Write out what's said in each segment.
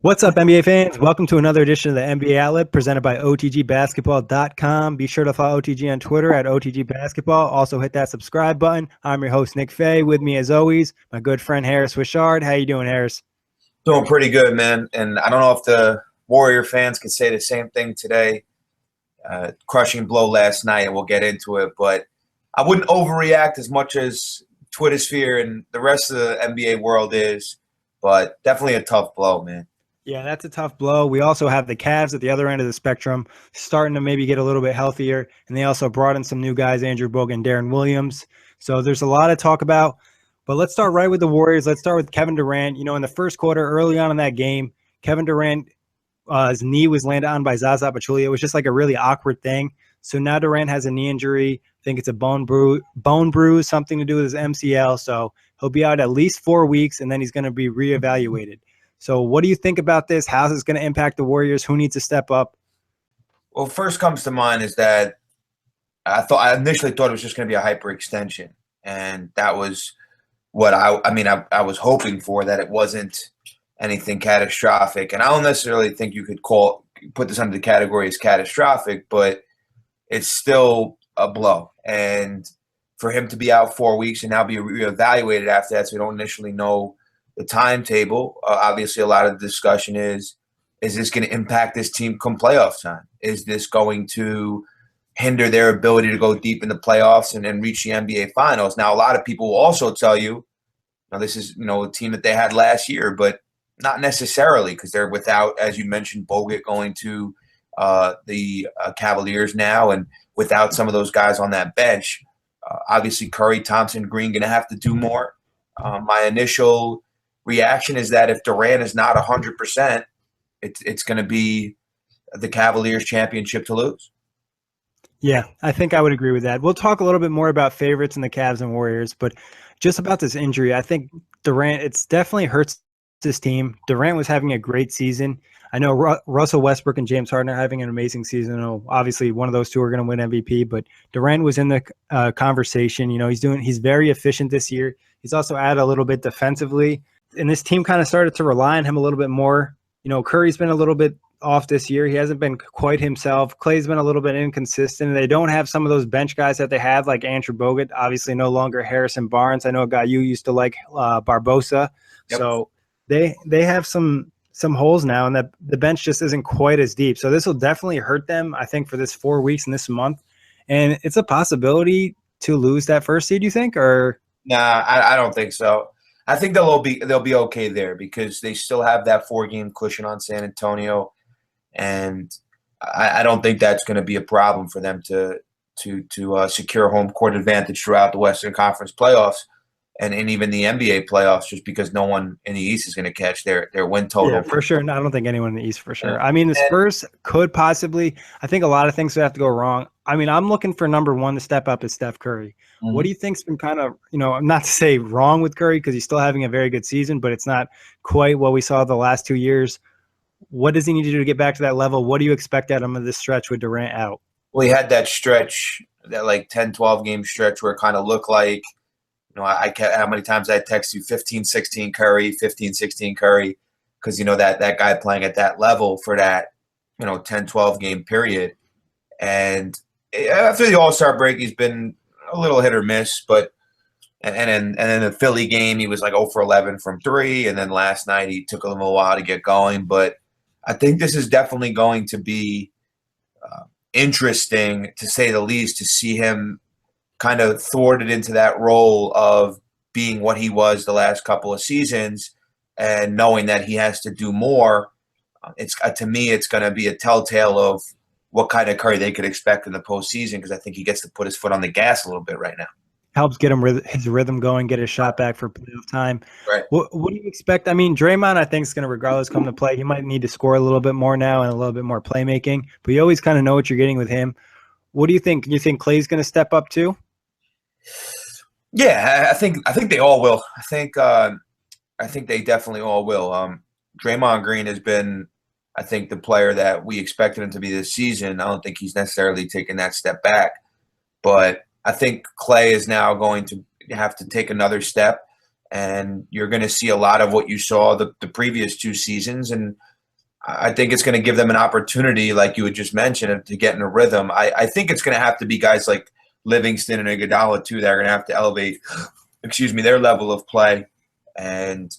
What's up, NBA fans? Welcome to another edition of the NBA Outlet presented by OTGBasketball.com. Be sure to follow OTG on Twitter at OTGBasketball. Also hit that subscribe button. I'm your host, Nick Fay. With me, as always, my good friend Harris Wishard. How you doing, Harris? Doing pretty good, man. And I don't know if the Warrior fans could say the same thing today. Crushing blow last night, and we'll get into it. But I wouldn't overreact as much as Twitter sphere and the rest of the NBA world is. But definitely a tough blow, man. Yeah, that's a tough blow. We also have the Cavs at the other end of the spectrum starting to maybe get a little bit healthier. And they also brought in some new guys, Andrew Bogut and Deron Williams. So there's a lot to talk about. But let's start right with the Warriors. Let's start with Kevin Durant. You know, in the first quarter, early on in that game, Kevin Durant, his knee was landed on by Zaza Pachulia. It was just like a really awkward thing. So now Durant has a knee injury. I think it's a bone bruise, something to do with his MCL. So he'll be out at least 4 weeks, and then he's going to be reevaluated. So what do you think about this? How's this going to impact the Warriors? Who needs to step up? Well, first comes to mind is that I initially thought it was just going to be a hyperextension, and that was what I was hoping for, that it wasn't anything catastrophic. And I don't necessarily think you could put this under the category as catastrophic, but it's still a blow. And for him to be out 4 weeks and now be reevaluated after that, so we don't initially know the timetable. Obviously, a lot of the discussion is this going to impact this team come playoff time? Is this going to hinder their ability to go deep in the playoffs and reach the NBA Finals? Now, a lot of people will also tell you, this is a team that they had last year, but not necessarily, because they're without, as you mentioned, Bogut going to the Cavaliers now, and without some of those guys on that bench. Obviously, Curry, Thompson, Green going to have to do more. My initial reaction is that if Durant is not 100%, it's going to be the Cavaliers' championship to lose. Yeah, I think I would agree with that. We'll talk a little bit more about favorites in the Cavs and Warriors, but just about this injury, I think Durant, it's definitely hurts this team. Durant was having a great season. I know Russell Westbrook and James Harden are having an amazing season. Obviously, one of those two are going to win MVP, but Durant was in the conversation. He's very efficient this year. He's also added a little bit defensively, and this team kind of started to rely on him a little bit more. Curry's been a little bit off this year. He hasn't been quite himself. Clay's been a little bit inconsistent. They don't have some of those bench guys that they had, like Andrew Bogut, obviously no longer Harrison Barnes. I know a guy you used to like, Barbosa. Yep. So they have some holes now, and that the bench just isn't quite as deep. So this will definitely hurt them, I think, for this 4 weeks and this month. And it's a possibility to lose that first seed, you think? Or nah, I don't think so. I think they'll be okay there, because they still have that 4-game cushion on San Antonio, and I don't think that's going to be a problem for them to secure home court advantage throughout the Western Conference playoffs and even the NBA playoffs, just because no one in the East is going to catch their win total. Yeah, for sure. No, I don't think anyone in the East for sure. I mean, the Spurs could possibly. I think a lot of things would have to go wrong. I mean, I'm looking for number one to step up is Steph Curry. Mm-hmm. What do you think's been kind of, not to say wrong with Curry, because he's still having a very good season, but it's not quite what we saw the last 2 years. What does he need to do to get back to that level? What do you expect out of him in this stretch with Durant out? Well, he had that stretch, that like 10, 12-game stretch where it kind of looked like, how many times I text you 15, 16 Curry, 15, 16 Curry, because, that guy playing at that level for that, 10, 12-game period. And after the All-Star break, he's been a little hit or miss, but and then the Philly game, he was like 0 for 11 from 3, and then last night he took him a while to get going. But I think this is definitely going to be interesting, to say the least, to see him kind of thwarted into that role of being what he was the last couple of seasons, and knowing that he has to do more. To me, it's going to be a telltale of what kind of Curry they could expect in the postseason, because I think he gets to put his foot on the gas a little bit right now. Helps get him his rhythm going, get his shot back for playoff time. Right. What do you expect? I mean, Draymond, I think, is going to regardless come to play. He might need to score a little bit more now and a little bit more playmaking, but you always kind of know what you're getting with him. What do you think? Do you think Clay's going to step up too? Yeah, I think they all will. I think they definitely all will. Draymond Green has been, I think, the player that we expected him to be this season. I don't think he's necessarily taken that step back, but I think Clay is now going to have to take another step. and you're going to see a lot of what you saw the previous 2 seasons. And I think it's going to give them an opportunity, like you had just mentioned, to get in a rhythm. I think it's going to have to be guys like Livingston and Iguodala too that are going to have to elevate, their level of play, and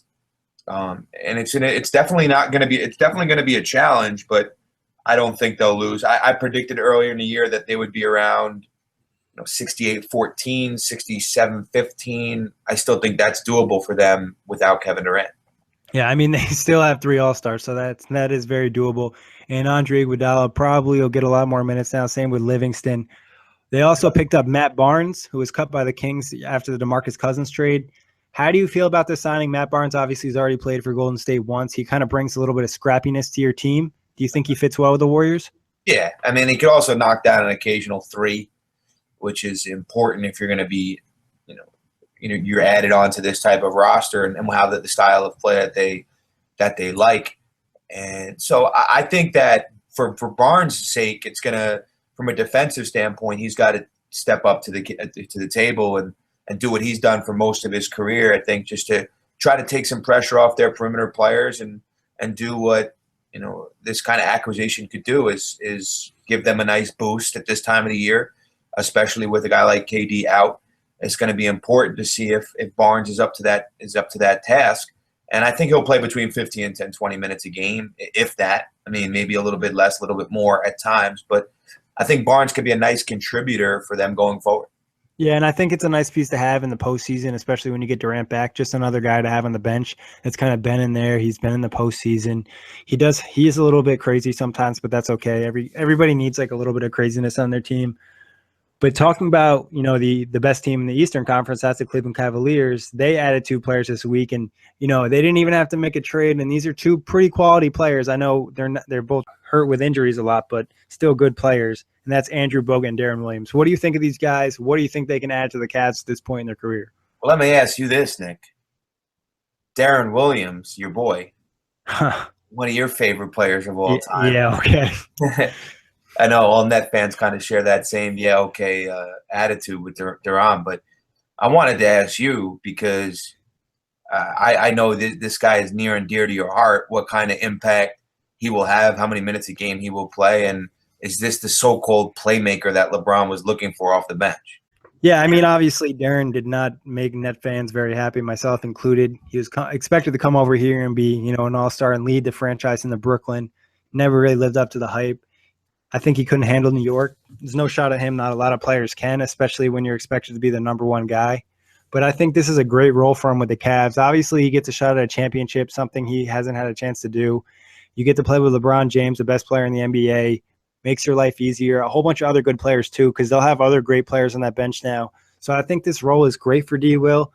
it's definitely going to be a challenge, but I don't think they'll lose. I predicted earlier in the year that they would be around 68-14, 67-15. I still think that's doable for them without Kevin Durant. Yeah, I mean, they still have 3 All-Stars, so that is very doable. And Andre Iguodala probably will get a lot more minutes now. Same with Livingston. They also picked up Matt Barnes, who was cut by the Kings after the DeMarcus Cousins trade. How do you feel about this signing? Matt Barnes obviously has already played for Golden State once. He kind of brings a little bit of scrappiness to your team. Do you think he fits well with the Warriors? Yeah, I mean, he could also knock down an occasional 3, which is important if you're going to be, you're added on to this type of roster and how the style of play that they like. And so I think that for Barnes' sake, it's going to, from a defensive standpoint, he's got to step up to the table and do what he's done for most of his career. I think just to try to take some pressure off their perimeter players and do what this kind of acquisition could do is give them a nice boost at this time of the year, especially with a guy like KD out. It's going to be important to see if Barnes is up to that task. And I think he'll play between 15 and 20 minutes a game, if that. I mean, maybe a little bit less, a little bit more at times. But I think Barnes could be a nice contributor for them going forward. Yeah, and I think it's a nice piece to have in the postseason, especially when you get Durant back. Just another guy to have on the bench that's kind of been in there. He's been in the postseason. He is a little bit crazy sometimes, but that's okay. Everybody needs like a little bit of craziness on their team. But talking about, the best team in the Eastern Conference, that's the Cleveland Cavaliers. They added 2 players this week, and, they didn't even have to make a trade. And these are 2 pretty quality players. I know they're both hurt with injuries a lot, but still good players. And that's Andrew Bogut and Deron Williams. What do you think of these guys? What do you think they can add to the Cavs at this point in their career? Well, let me ask you this, Nick. Deron Williams, your boy, one of your favorite players of all time. Yeah, okay. I know all Net fans kind of share that same attitude with Durant, but I wanted to ask you because I know this guy is near and dear to your heart. What kind of impact he will have? How many minutes a game he will play? And is this the so-called playmaker that LeBron was looking for off the bench? Yeah, I mean, obviously, Deron did not make Net fans very happy, myself included. He was expected to come over here and be, an all-star and lead the franchise in the Brooklyn. Never really lived up to the hype. I think he couldn't handle New York. There's no shot at him. Not a lot of players can, especially when you're expected to be the number 1 guy. But I think this is a great role for him with the Cavs. Obviously, he gets a shot at a championship, something he hasn't had a chance to do. You get to play with LeBron James, the best player in the NBA. Makes your life easier. A whole bunch of other good players, too, because they'll have other great players on that bench now. So I think this role is great for D. Will.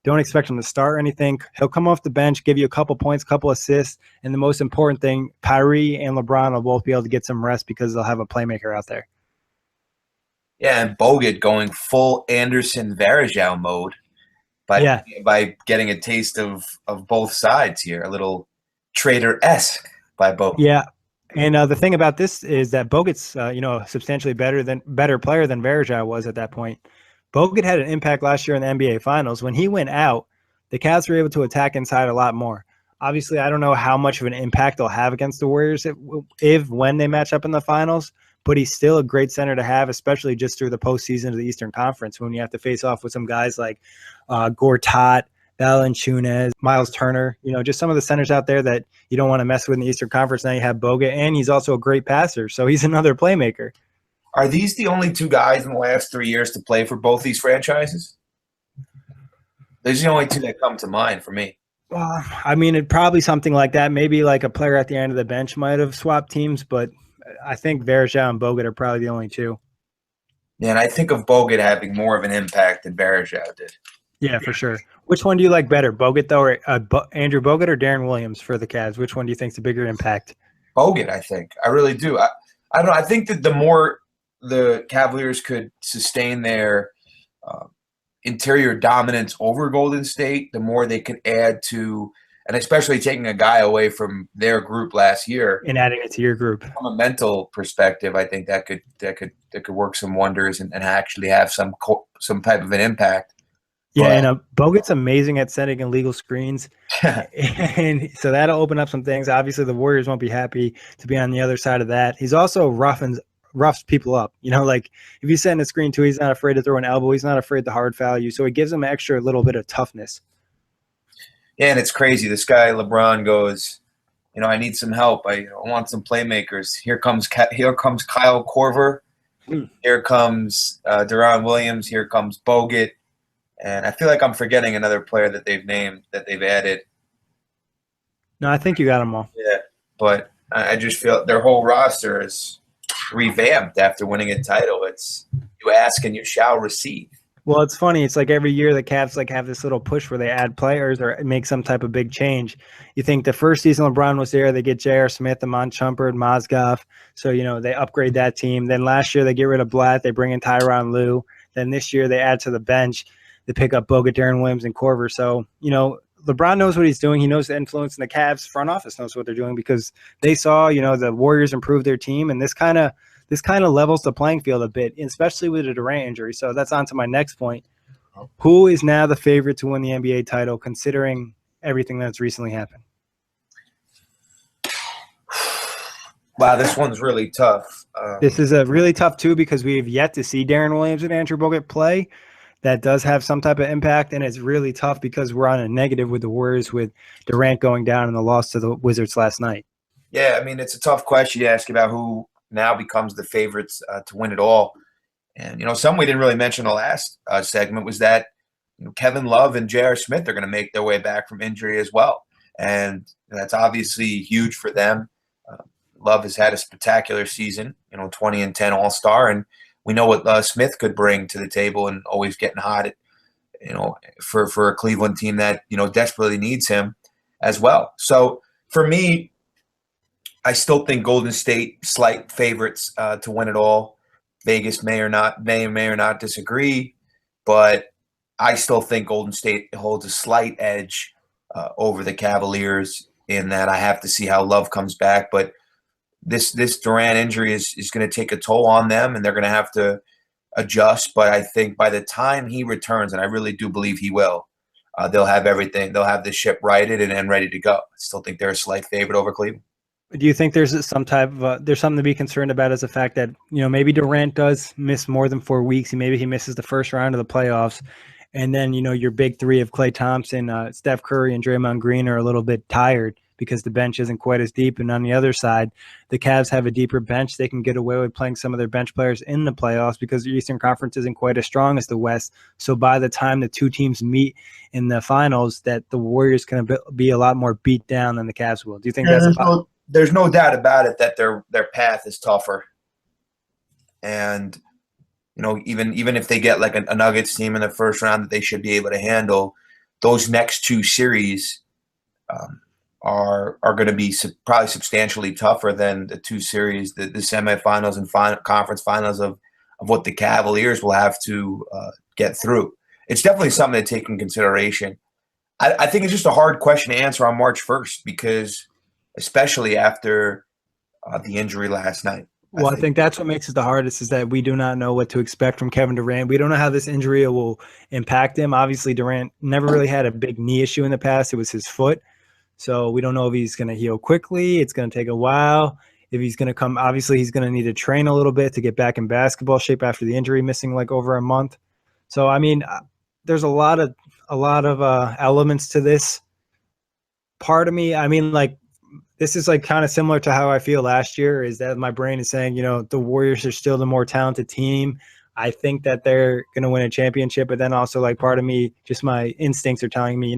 Don't expect him to start or anything. He'll come off the bench, give you a couple points, couple assists, and the most important thing, Kyrie and LeBron will both be able to get some rest because they'll have a playmaker out there. Yeah, and Bogut going full Anderson Varejao mode by getting a taste of both sides here, a little Trader-esque by Bogut. Yeah, and the thing about this is that Bogut's substantially better player than Varejao was at that point. Bogut had an impact last year in the NBA Finals. When he went out, the Cavs were able to attack inside a lot more. Obviously, I don't know how much of an impact they'll have against the Warriors when they match up in the Finals, but he's still a great center to have, especially just through the postseason of the Eastern Conference when you have to face off with some guys like Gortat, Valanciunas, Miles Turner, just some of the centers out there that you don't want to mess with in the Eastern Conference. Now you have Bogut, and he's also a great passer, so he's another playmaker. Are these the only 2 guys in the last 3 years to play for both these franchises? These are the only 2 that come to mind for me. I mean, it'd probably something like that. Maybe like a player at the end of the bench might have swapped teams, but I think Varejao and Bogut are probably the only 2. Yeah, and I think of Bogut having more of an impact than Varejao did. Yeah, for sure. Which one do you like better, Bogut though, or Andrew Bogut or Deron Williams for the Cavs? Which one do you think is a bigger impact? Bogut, I think. I really do. I don't know. I think that the more the Cavaliers could sustain their interior dominance over Golden State, the more they could add to, and especially taking a guy away from their group last year and adding it to your group. From a mental perspective, I think that could work some wonders and actually have some type of an impact. Yeah, and Bogut's amazing at setting illegal screens. And so that'll open up some things. Obviously, the Warriors won't be happy to be on the other side of that. He's also roughs people up. Like if he's setting a screen too, he's not afraid to throw an elbow. He's not afraid to hard foul you. So it gives him extra little bit of toughness. Yeah, and it's crazy. This guy LeBron goes, I need some help. I want some playmakers. Here comes Kyle Korver. Here comes Deron Williams. Here comes Bogut. And I feel like I'm forgetting another player that they've named, that they've added. No, I think you got them all. Yeah, but I just feel their whole roster is revamped after winning a title. It's you ask and you shall receive. Well, it's funny. It's like every year the Cavs have this little push where they add players or make some type of big change. You think the first season LeBron was there, they get J.R. Smith, Amon Shumpert, Mozgov. So, they upgrade that team. Then last year they get rid of Blatt. They bring in Tyronn Lue. Then this year they add to the bench. They pick up Bogut, Deron Williams, and Korver. So, LeBron knows what he's doing. He knows the influence, and the Cavs front office knows what they're doing because they saw, the Warriors improve their team, and this kind of levels the playing field a bit, especially with the Durant injury. So that's on to my next point. Who is now the favorite to win the NBA title, considering everything that's recently happened? Wow, this one's really tough. This is a really tough, too, because we have yet to see Deron Williams and Andrew Bogut play. That does have some type of impact, and it's really tough because we're on a negative with the Warriors with Durant going down and the loss to the Wizards last night. Yeah, it's a tough question to ask about who now becomes the favorites to win it all. And, something we didn't really mention in the last segment was that Kevin Love and J.R. Smith are going to make their way back from injury as well. And that's obviously huge for them. Love has had a spectacular season, 20-10 All-Star, and we know what Smith could bring to the table and always getting hot, for a Cleveland team that, desperately needs him as well. So for me, I still think Golden State slight favorites to win it all. Vegas may or not disagree, but I still think Golden State holds a slight edge over the Cavaliers in that I have to see how Love comes back. But this Durant injury is going to take a toll on them, and they're going to have to adjust. But I think by the time he returns, and I really do believe he will, they'll have everything. They'll have the ship righted and ready to go. I still think they're a slight favorite over Cleveland. Do you think there's some type of there's something to be concerned about as the fact that maybe Durant does miss more than 4 weeks, and maybe he misses the first round of the playoffs, and then your big three of Klay Thompson, Steph Curry, and Draymond Green are a little bit tired because the bench isn't quite as deep. And on the other side, the Cavs have a deeper bench. They can get away with playing some of their bench players in the playoffs because the Eastern Conference isn't quite as strong as the West. So by the time the two teams meet in the finals, that the Warriors can be a lot more beat down than the Cavs will. Do you think there's no doubt about it that their path is tougher. And even if they get like a Nuggets team in the first round that they should be able to handle, those next two series are going to be probably substantially tougher than the two series, the semifinals and conference finals of what the Cavaliers will have to get through. It's definitely something to take in consideration. I think it's just a hard question to answer on March 1st because especially after the injury last night. Well, I think that's what makes it the hardest is that we do not know what to expect from Kevin Durant. We don't know how this injury will impact him. Obviously, Durant never really had a big knee issue in the past. It was his foot. So we don't know if he's going to heal quickly. It's going to take a while. If he's going to come, obviously he's going to need to train a little bit to get back in basketball shape after the injury, missing like over a month. So, there's a lot of elements to this. Part of me, this is like kind of similar to how I feel last year is that my brain is saying, the Warriors are still the more talented team. I think that they're going to win a championship, but then also like part of me, just my instincts are telling me,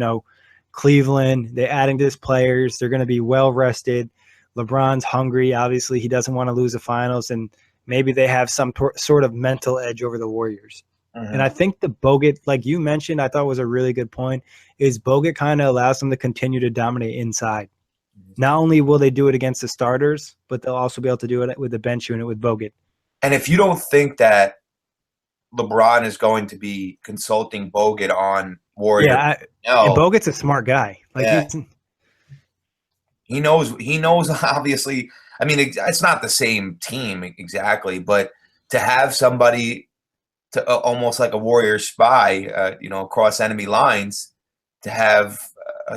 Cleveland, they're adding to this players. They're going to be well rested. LeBron's hungry. Obviously, he doesn't want to lose the finals, and maybe they have some sort of mental edge over the Warriors. Mm-hmm. And I think the Bogut, like you mentioned, I thought was a really good point, is Bogut kind of allows them to continue to dominate inside. Not only will they do it against the starters, but they'll also be able to do it with the bench unit with Bogut. And if you don't think that LeBron is going to be consulting Bogut on Warriors, Bogut's a smart guy. He knows. Obviously, it's not the same team exactly, but to have somebody to almost like a warrior spy, across enemy lines, to have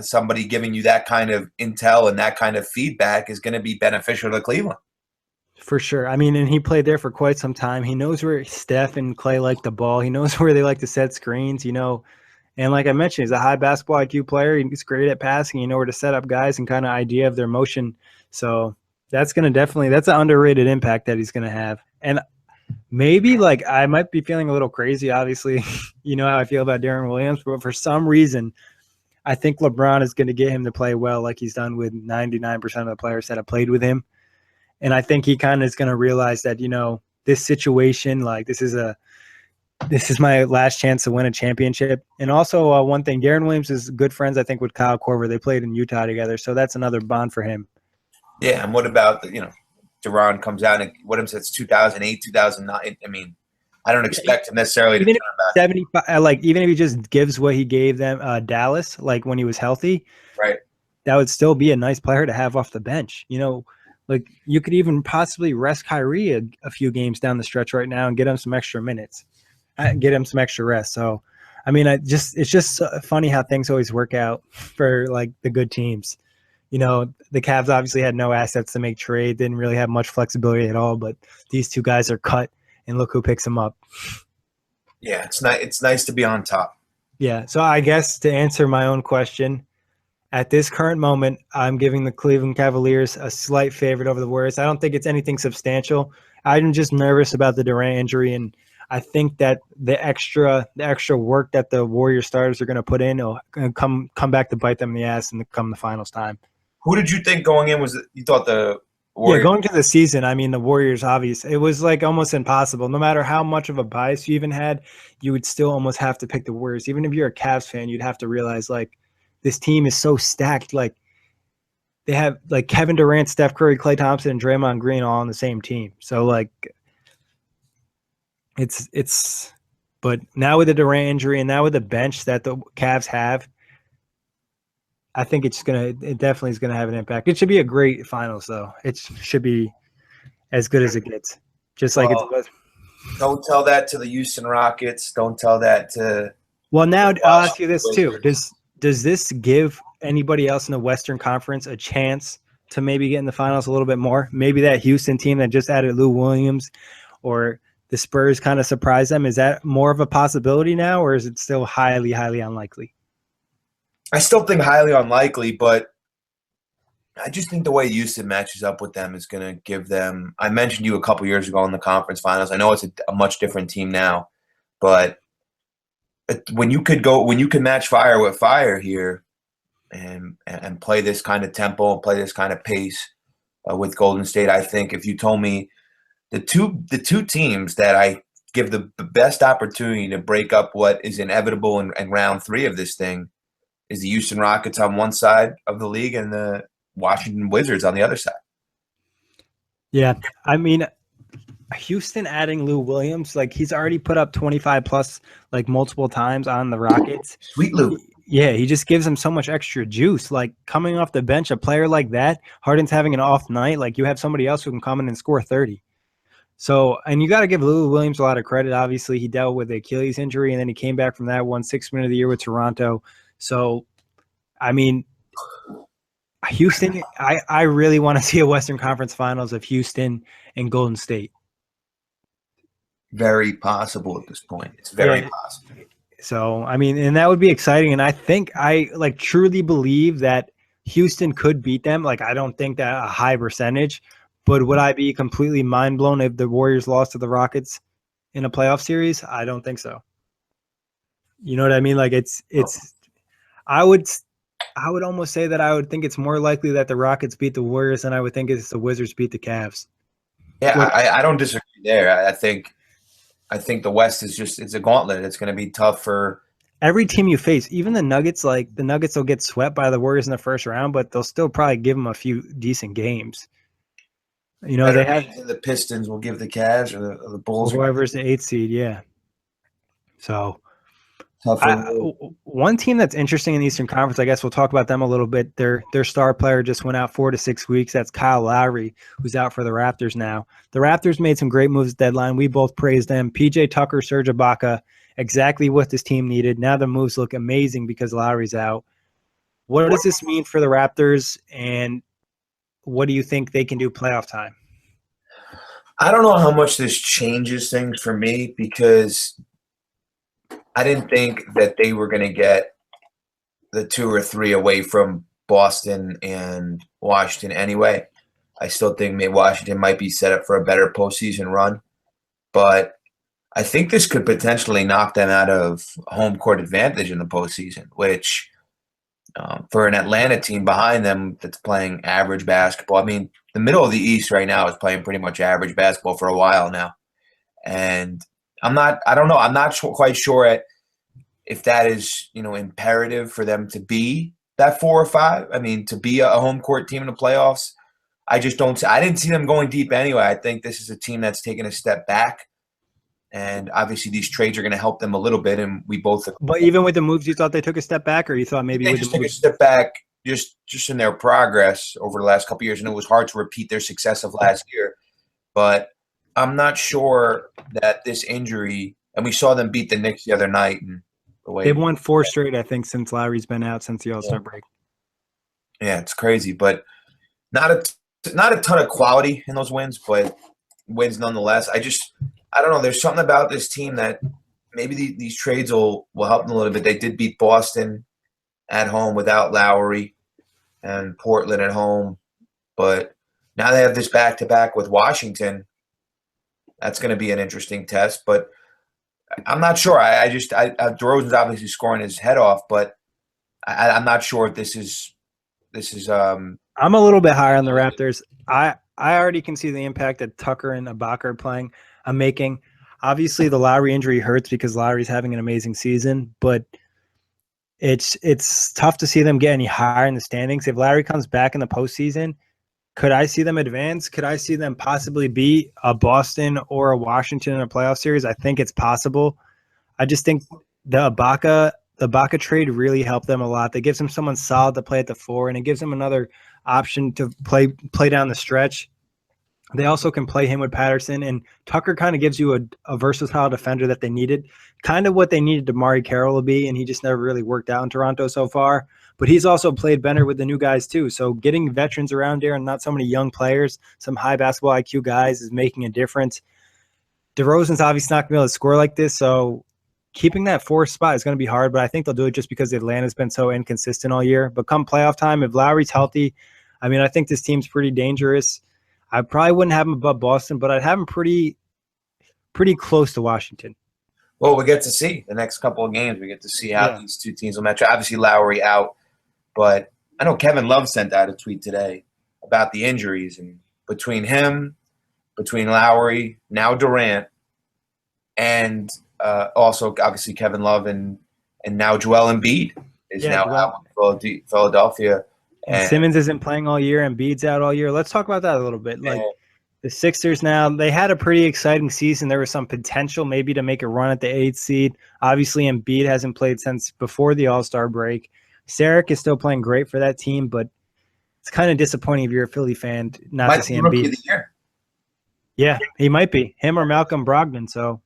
somebody giving you that kind of intel and that kind of feedback is going to be beneficial to Cleveland. For sure. I mean, and he played there for quite some time. He knows where Steph and Clay like the ball. He knows where they like to set screens, And like I mentioned, he's a high basketball IQ player. He's great at passing. You know where to set up guys and kind of idea of their motion. So that's going to that's an underrated impact that he's going to have. And maybe I might be feeling a little crazy, obviously. You know how I feel about Deron Williams, but for some reason, I think LeBron is going to get him to play well like he's done with 99% of the players that have played with him. And I think he kind of is going to realize that, this situation, this is my last chance to win a championship. And also one thing, Deron Williams is good friends, I think, with Kyle Korver. They played in Utah together. So that's another bond for him. Yeah. And what about, Deron comes out and what if it's 2008, 2009? I mean, I don't expect him necessarily even to turn back. 75, even if he just gives what he gave them Dallas, when he was healthy, right? That would still be a nice player to have off the bench. You could even possibly rest Kyrie a few games down the stretch right now and get him some extra minutes, get him some extra rest. So, I mean, it's just funny how things always work out for the good teams. The Cavs obviously had no assets to make trade, didn't really have much flexibility at all, but these two guys are cut, and look who picks them up. Yeah, it's nice to be on top. Yeah, so I guess to answer my own question, at this current moment, I'm giving the Cleveland Cavaliers a slight favorite over the Warriors. I don't think it's anything substantial. I'm just nervous about the Durant injury, and I think that the extra work that the Warrior starters are going to put in will come back to bite them in the ass and come the finals time. Who did you think going in you thought the Warriors? Yeah, going to the season, I mean, the Warriors, obviously, it was almost impossible. No matter how much of a bias you even had, you would still almost have to pick the Warriors. Even if you're a Cavs fan, you'd have to realize, this team is so stacked. They have Kevin Durant, Steph Curry, Klay Thompson, and Draymond Green all on the same team. So but now with the Durant injury and now with the bench that the Cavs have, I think it definitely is gonna have an impact. It should be a great finals, though. It should be as good as it gets, just like it was. Don't tell that to the Houston Rockets. Don't tell that to. Well, now I'll ask you this too. Does this give anybody else in the Western Conference a chance to maybe get in the finals a little bit more? Maybe that Houston team that just added Lou Williams or the Spurs kind of surprised them. Is that more of a possibility now, or is it still highly, highly unlikely? I still think highly unlikely, but I just think the way Houston matches up with them is going to give them – I mentioned you a couple years ago in the conference finals. I know it's a much different team now, but – when you can match fire with fire here and play this kind of tempo and play this kind of pace with Golden State, I think if you told me the two teams that I give the best opportunity to break up what is inevitable in round 3 of this thing is the Houston Rockets on one side of the league and the Washington Wizards on the other side. Yeah, I mean – Houston adding Lou Williams, he's already put up 25 plus multiple times on the Rockets. Sweet Lou. Yeah, he just gives them so much extra juice. Coming off the bench, a player like that, Harden's having an off night, you have somebody else who can come in and score 30. So, and you got to give Lou Williams a lot of credit. Obviously, he dealt with the Achilles injury, and then he came back from that, won 6th Man of the Year with Toronto. So, I mean, Houston, I really want to see a Western Conference Finals of Houston and Golden State. Very possible at this point. It's very possible. So, I mean, and that would be exciting. And I think I truly believe that Houston could beat them. I don't think that a high percentage, but would I be completely mind blown if the Warriors lost to the Rockets in a playoff series? I don't think so. You know what I mean? I would almost say that I would think it's more likely that the Rockets beat the Warriors than I would think it's the Wizards beat the Cavs. Yeah, I don't disagree there. I think the West is it's a gauntlet. It's going to be tough for every team you face. Even the Nuggets, the Nuggets will get swept by the Warriors in the first round, but they'll still probably give them a few decent games. They have the Pistons will give the Cavs or the Bulls, whoever's the 8th seed. Yeah. So, tougher road. One team that's interesting in the Eastern Conference, I guess we'll talk about them a little bit. Their star player just went out 4 to 6 weeks. That's Kyle Lowry, who's out for the Raptors now. The Raptors made some great moves at deadline. We both praised them. PJ Tucker, Serge Ibaka, exactly what this team needed. Now the moves look amazing because Lowry's out. What does this mean for the Raptors, and what do you think they can do playoff time? I don't know how much this changes things for me because I didn't think that they were going to get the 2 or 3 away from Boston and Washington anyway. I still think maybe Washington might be set up for a better postseason run, but I think this could potentially knock them out of home court advantage in the postseason, which for an Atlanta team behind them that's playing average basketball. I mean, the middle of the East right now is playing pretty much average basketball for a while now. And I'm not quite sure if that is, imperative for them to be that 4 or 5. I mean, to be a home court team in the playoffs, I didn't see them going deep anyway. I think this is a team that's taken a step back. And obviously these trades are going to help them a little bit. And we both. But even with the moves, you thought they took a step back, or you thought maybe they with just the took a moves? step back just in their progress over the last couple of years. And it was hard to repeat their success of last year. But I'm not sure that this injury, and we saw them beat the Knicks the other night. And they've won 4 straight, I think, since Lowry's been out since the All-Star break. Yeah, it's crazy, but not a ton of quality in those wins, but wins nonetheless. I don't know. There's something about this team that maybe these trades will help them a little bit. They did beat Boston at home without Lowry and Portland at home, but now they have this back-to-back with Washington. That's going to be an interesting test, but I'm not sure. DeRozan's obviously scoring his head off, but I'm not sure if this is. I'm a little bit higher on the Raptors. I already can see the impact that Tucker and Ibaka are playing. I'm making. Obviously, the Lowry injury hurts because Lowry's having an amazing season, but it's tough to see them get any higher in the standings. If Lowry comes back in the postseason, could I see them advance? Could I see them possibly beat a Boston or a Washington in a playoff series? I think it's possible. I just think the Ibaka trade really helped them a lot. That gives them someone solid to play at the 4, and it gives them another option to play down the stretch. They also can play him with Patterson, and Tucker kind of gives you a versatile defender that they needed, kind of what they needed Damari Carroll to be, and he just never really worked out in Toronto so far. But he's also played better with the new guys too. So getting veterans around there and not so many young players, some high basketball IQ guys, is making a difference. DeRozan's obviously not going to be able to score like this, so keeping that 4th spot is going to be hard, but I think they'll do it just because Atlanta's been so inconsistent all year. But come playoff time, if Lowry's healthy, I mean, I think this team's pretty dangerous. I probably wouldn't have them above Boston, but I'd have them pretty close to Washington. Well, we get to see the next couple of games. We get to see how these two teams will match. Obviously, Lowry out, but I know Kevin Love sent out a tweet today about the injuries, and between Lowry, now Durant, and also obviously Kevin Love and now Joel Embiid is out in Philadelphia. And Simmons isn't playing all year, and Embiid's out all year. Let's talk about that a little bit. Like the Sixers now, they had a pretty exciting season. There was some potential maybe to make a run at the 8th seed. Obviously, Embiid hasn't played since before the All-Star break. Saric is still playing great for that team, but it's kind of disappointing if you're a Philly fan not to see Embiid. Rookie of the year. Yeah, he might be. Him or Malcolm Brogdon. So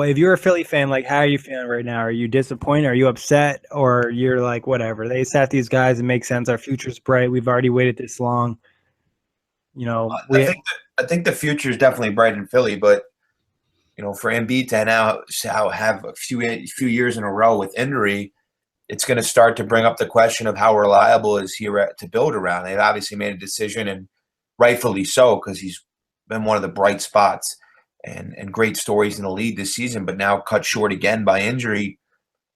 if you're a Philly fan, like, how are you feeling right now? Are you disappointed? Are you upset? Or you're like, whatever. They sat these guys. It makes sense. Our future's bright. We've already waited this long. I think the future is definitely bright in Philly, but for Embiid to now have a few years in a row with injury, it's going to start to bring up the question of how reliable is he to build around. They've obviously made a decision, and rightfully so, because he's been one of the bright spots and great stories in the league this season, but now cut short again by injury.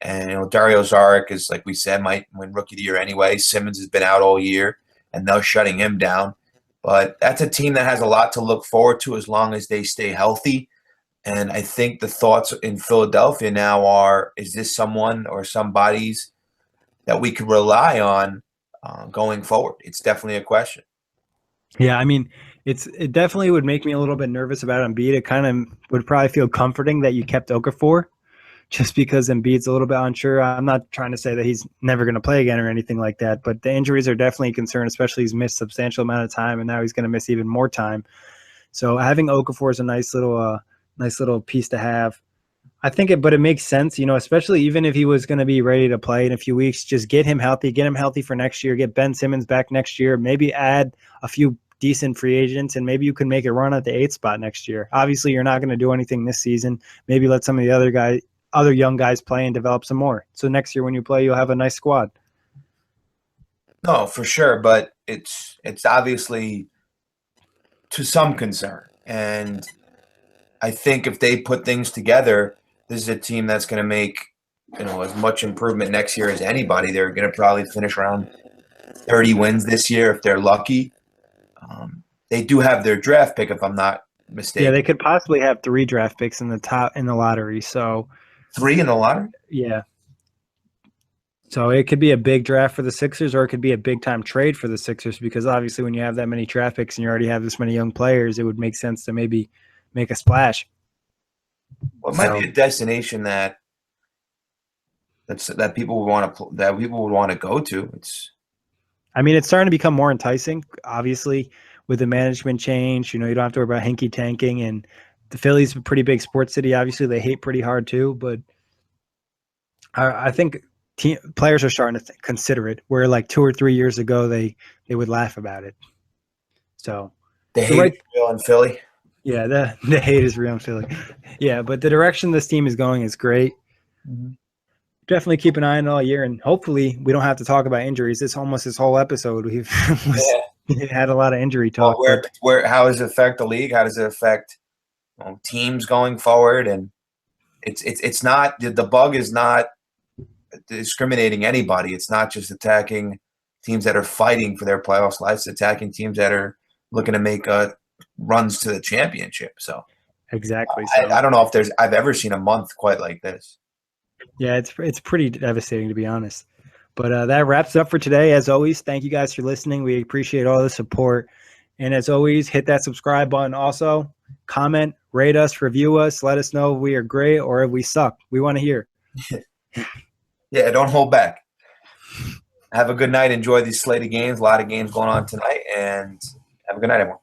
And Dario Saric is, like we said, might win Rookie of the Year anyway. Simmons has been out all year, and they're shutting him down. But that's a team that has a lot to look forward to as long as they stay healthy. And I think the thoughts in Philadelphia now are, is this someone or somebody's that we could rely on going forward? It's definitely a question. Yeah, I mean, it definitely would make me a little bit nervous about Embiid. It kind of would probably feel comforting that you kept Okafor, just because Embiid's a little bit unsure. I'm not trying to say that he's never going to play again or anything like that, but the injuries are definitely a concern, especially he's missed a substantial amount of time, and now he's going to miss even more time. So having Okafor is a nice little piece to have. I think but it makes sense, especially even if he was going to be ready to play in a few weeks, just get him healthy for next year, get Ben Simmons back next year, maybe add a few decent free agents, and maybe you can make a run at the 8th spot next year. Obviously, you're not going to do anything this season. Maybe let some of the other young guys play and develop some more. So next year when you play, you'll have a nice squad. No, for sure, but it's obviously to some concern. And I think if they put things together, this is a team that's going to make as much improvement next year as anybody. They're going to probably finish around 30 wins this year if they're lucky. They do have their draft pick, if I'm not mistaken. Yeah, they could possibly have 3 draft picks in the lottery. So 3 in the lottery? Yeah. So it could be a big draft for the Sixers, or it could be a big-time trade for the Sixers, because obviously when you have that many draft picks and you already have this many young players, it would make sense to maybe make a splash. Well, it might be a destination that people would want to go to. It's starting to become more enticing, obviously, with the management change. You don't have to worry about hinky tanking, and the Philly's a pretty big sports city. Obviously, they hate pretty hard too, but I think players are starting to consider it, where like 2 or 3 years ago they would laugh about it. So the hate is real in Philly. Yeah, the hate is real in Philly. Yeah, but the direction this team is going is great. Mm-hmm. Definitely keep an eye on it all year, and hopefully we don't have to talk about injuries. It's almost this whole episode we've had a lot of injury talk. Well, how does it affect the league? How does it affect teams going forward? And it's not, the bug is not discriminating anybody. It's not just attacking teams that are fighting for their playoff lives. It's attacking teams that are looking to make runs to the championship. So exactly. I don't know if I've ever seen a month quite like this. Yeah, it's pretty devastating, to be honest. But that wraps up for today. As always, thank you guys for listening. We appreciate all the support. And as always, hit that subscribe button. Also, comment, rate us, review us. Let us know if we are great or if we suck. We want to hear. Yeah, don't hold back. Have a good night. Enjoy these slate of games. A lot of games going on tonight. And have a good night, everyone.